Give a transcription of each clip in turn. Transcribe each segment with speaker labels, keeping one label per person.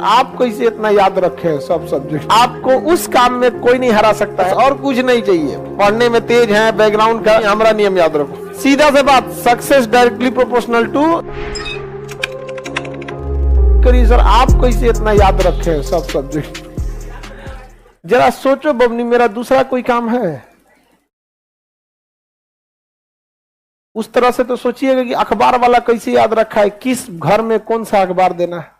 Speaker 1: आप कैसे इतना याद रखे सब सब्जेक्ट। आपको उस काम में कोई नहीं हरा सकता है और कुछ नहीं चाहिए। पढ़ने में तेज है, बैकग्राउंड का हमारा नियम याद रखो। सीधा से बात, सक्सेस डायरेक्टली प्रोपोर्शनल टू। करिए सर, आप कैसे इतना याद रखे सब सब्जेक्ट। जरा सोचो बबनी, मेरा दूसरा कोई काम है? उस तरह से तो सोचिएगा कि अखबार वाला कैसे याद रखा है, किस घर में कौन सा अखबार देना है।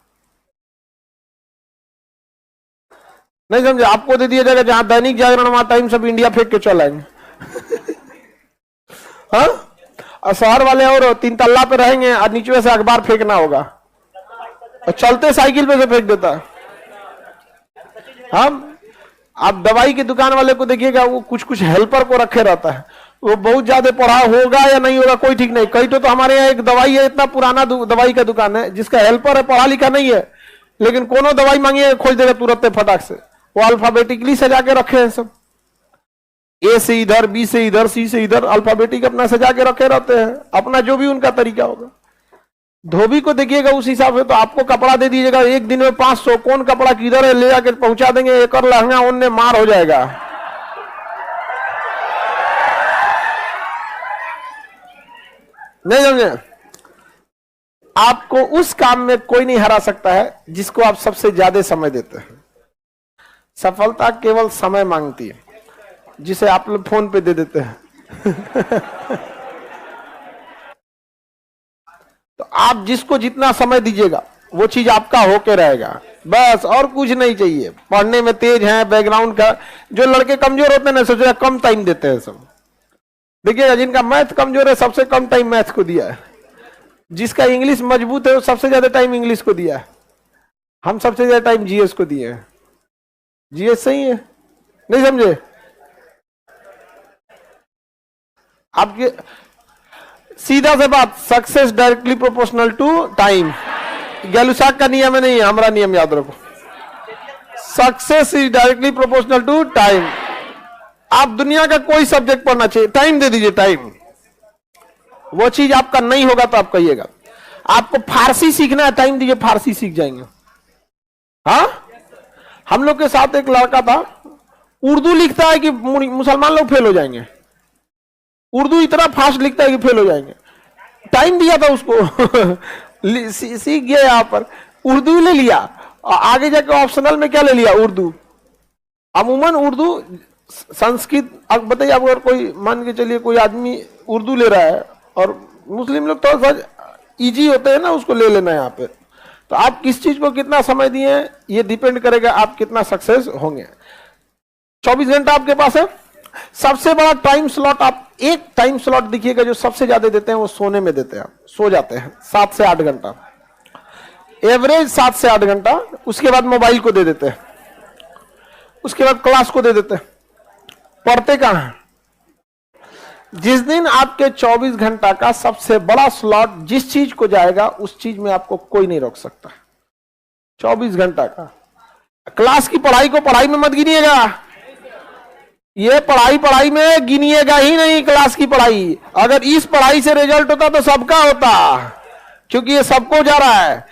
Speaker 1: नहीं समझे? आपको दे दिया जाएगा जहां दैनिक जागरण वहां टाइम्स ऑफ इंडिया फेंक के चल आएंगे। हाँ, और शहर वाले और 3 तल्ला पे रहेंगे और नीचे से अखबार फेंकना होगा और चलते साइकिल पे से फेंक देता है। हम आप दवाई की दुकान वाले को देखिएगा, वो कुछ कुछ हेल्पर को रखे रहता है। वो बहुत ज्यादा पढ़ा होगा या नहीं होगा कोई ठीक नहीं। कई तो हमारे यहाँ एक दवाई है, इतना पुराना दवाई का दुकान है, जिसका हेल्पर है पढ़ा लिखा नहीं है, लेकिन कोनो दवाई मांगिए खोज देगा तुरंत फटाक से। वो अल्फाबेटिकली सजा के रखे हैं सब, ए से इधर, बी से इधर, सी से इधर, अल्फाबेटिक अपना सजा के रखे रहते हैं, अपना जो भी उनका तरीका होगा। धोबी को देखिएगा उस हिसाब से, तो आपको कपड़ा दे दीजिएगा एक दिन में 500, कौन कपड़ा किधर है ले जाकर पहुंचा देंगे, एक और लहंगा उनने मार हो जाएगा। नहीं समझे? आपको उस काम में कोई नहीं हरा सकता है जिसको आप सबसे ज्यादा समय देते हैं। सफलता केवल समय मांगती है, जिसे आप लोग फोन पे दे देते हैं। तो आप जिसको जितना समय दीजिएगा वो चीज आपका होके रहेगा, बस और कुछ नहीं चाहिए। पढ़ने में तेज है, बैकग्राउंड का, जो लड़के कमजोर होते हैं ना, सोच कम टाइम देते हैं सब। देखिएगा जिनका मैथ कमजोर है सबसे कम टाइम मैथ को दिया है, जिसका इंग्लिश मजबूत है वो सबसे ज्यादा टाइम इंग्लिश को दिया है। हम सबसे ज्यादा टाइम जीएस को दिए हैं। जीएस सही है, नहीं समझे? आपके सीधा से बात, success directly proportional to time. Gay Lussac का नियम है, नहीं है, हमारा नियम याद रखो। Success is directly proportional to time. आप दुनिया का कोई सब्जेक्ट पढ़ना चाहिए, टाइम दे दीजिए, टाइम। वो चीज आपका नहीं होगा तो आप कहिएगा। आपको फारसी सीखना है, टाइम दीजिए, फारसी सीख जाएंगे। हाँ, हम लोग के साथ एक लड़का था, उर्दू लिखता है कि मुसलमान लोग फेल हो जाएंगे। उर्दू इतना फास्ट लिखता है कि फेल हो जाएंगे। टाइम दिया था उसको, सीख गया। यहाँ पर उर्दू ले लिया और आगे जाकर ऑप्शनल में क्या ले लिया, उर्दू। अमूमन उर्दू, संस्कृत, अब बताइए आप, अगर कोई मान के चलिए कोई आदमी उर्दू ले रहा है और मुस्लिम लोग तो इजी होते हैं ना, उसको ले लेना है यहाँ पे। तो आप किस चीज को कितना समय दिए ये डिपेंड करेगा आप कितना सक्सेस होंगे। 24 घंटा आपके पास है। सबसे बड़ा टाइम स्लॉट, आप एक टाइम स्लॉट देखिएगा जो सबसे ज्यादा देते हैं, वो सोने में देते हैं। आप सो जाते हैं 7 से 8 घंटा, एवरेज 7 से 8 घंटा। उसके बाद मोबाइल को दे देते हैं, उसके बाद क्लास को दे देते हैं। पढ़ते कहां हैं? जिस दिन आपके 24 घंटा का सबसे बड़ा स्लॉट जिस चीज को जाएगा, उस चीज में आपको कोई नहीं रोक सकता। 24 घंटा का क्लास की पढ़ाई को पढ़ाई में मत गिनिएगा। ये पढ़ाई में गिनिएगा ही नहीं क्लास की पढ़ाई। अगर इस पढ़ाई से रिजल्ट होता तो सबका होता, क्योंकि ये सबको जा रहा है।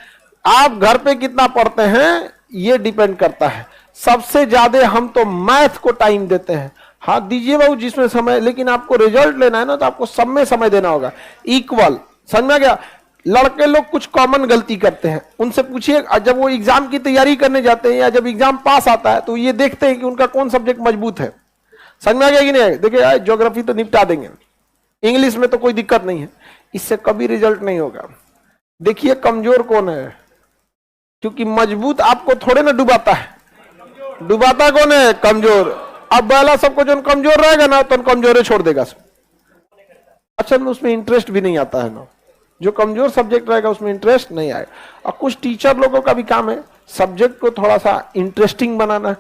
Speaker 1: आप घर पे कितना पढ़ते हैं ये डिपेंड करता है। सबसे ज्यादा हम तो मैथ को टाइम देते हैं। हाँ दीजिए बाबू जिसमें समय, लेकिन आपको रिजल्ट लेना है ना, तो आपको सब में समय देना होगा, इक्वल। समझ में आ गया? लड़के लोग कुछ कॉमन गलती करते हैं, उनसे पूछिए। जब वो एग्जाम की तैयारी करने जाते हैं या जब एग्जाम पास आता है, तो ये देखते हैं कि उनका कौन सब्जेक्ट मजबूत है। समझ में आ गया कि नहीं? देखिए ज्योग्राफी तो निपटा देंगे, इंग्लिश में तो कोई दिक्कत नहीं है, इससे कभी रिजल्ट नहीं होगा। देखिए कमजोर कौन है, क्योंकि मजबूत आपको थोड़े ना डुबाता है। डुबाता कौन है? कमजोर। अब पहला सबको जो कमजोर रहेगा ना, तो कमजोरे छोड़ देगा। अच्छा, में उसमें इंटरेस्ट भी नहीं आता है ना, जो कमजोर सब्जेक्ट रहेगा उसमें इंटरेस्ट नहीं आएगा। और कुछ टीचर लोगों का भी काम है सब्जेक्ट को थोड़ा सा इंटरेस्टिंग बनाना।